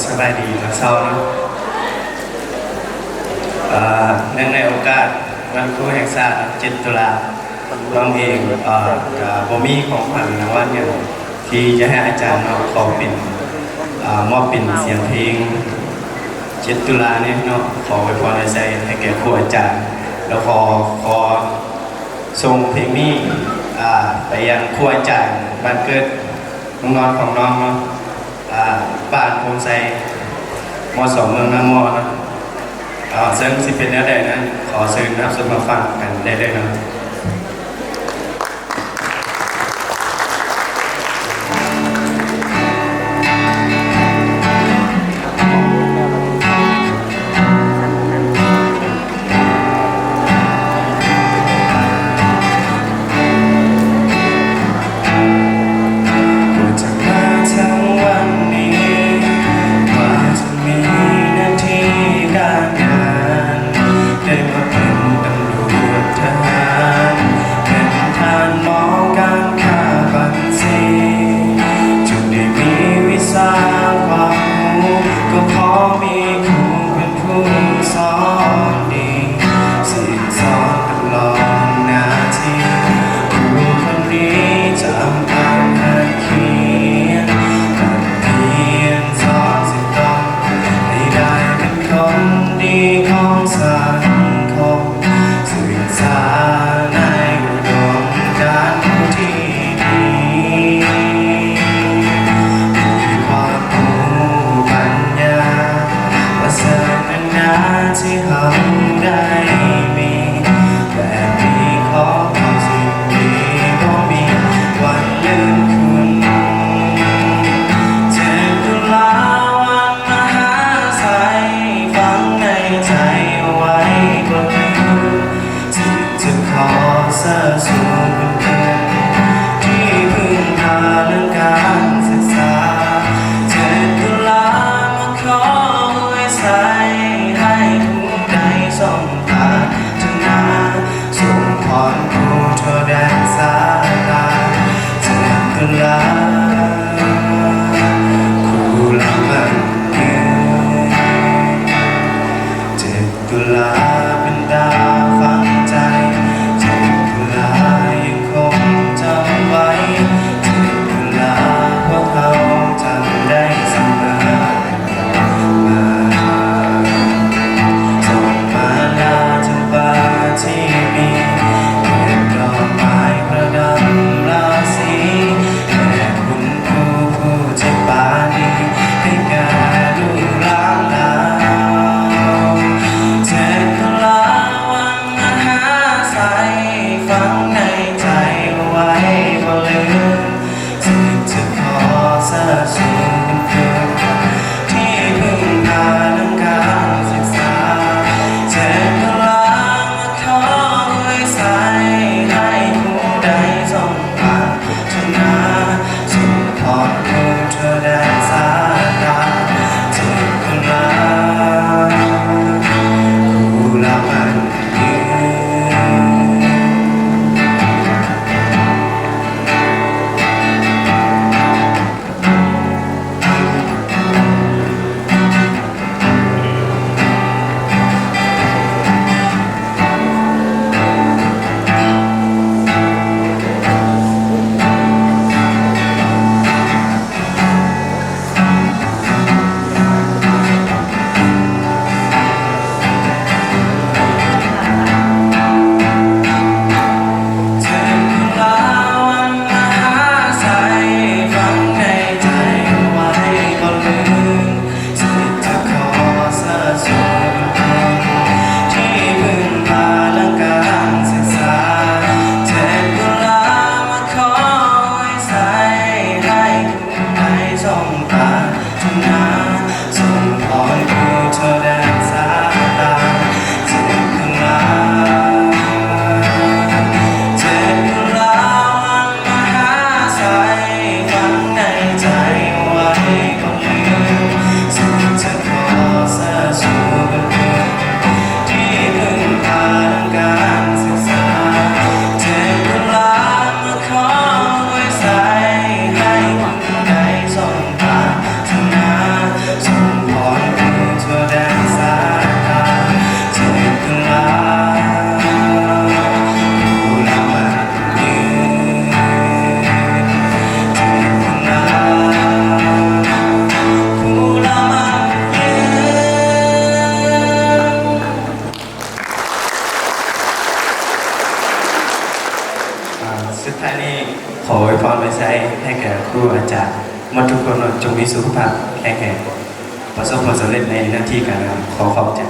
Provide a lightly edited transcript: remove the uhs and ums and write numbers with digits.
สบายดีนะเศร้าเนาะเนื่องในโอกาสวันครูแห่งชาติ7 ตุลาน้องเองกับโบมี่ของขวัญรางวัลอย่างที่จะให้อาจารย์เนาะขอเป็นมอบเป็นเสียงเพลง7 ตุลาเนี่ยเนาะขอไว้พรในใจให้แก่ครูอาจารย์แล้วขอส่งเพลงนี้ไปยังครูอาจารย์บ้านเกิดน้องนอนของน้องเนาะบ้านโพนไซม.2 เมืองนางมอนะซึ่งสิเป็นแนวใดนั้นขอเชิญรับชมมาฟังกันได้เลยนะได้มาเป็นตำรวจทหาร ให้แก่ครูอาจารย์มาทุกคนจงมีสุขภาพแข็งแรงประสบความสำเร็จในหน้าที่การงานขอขอบใจ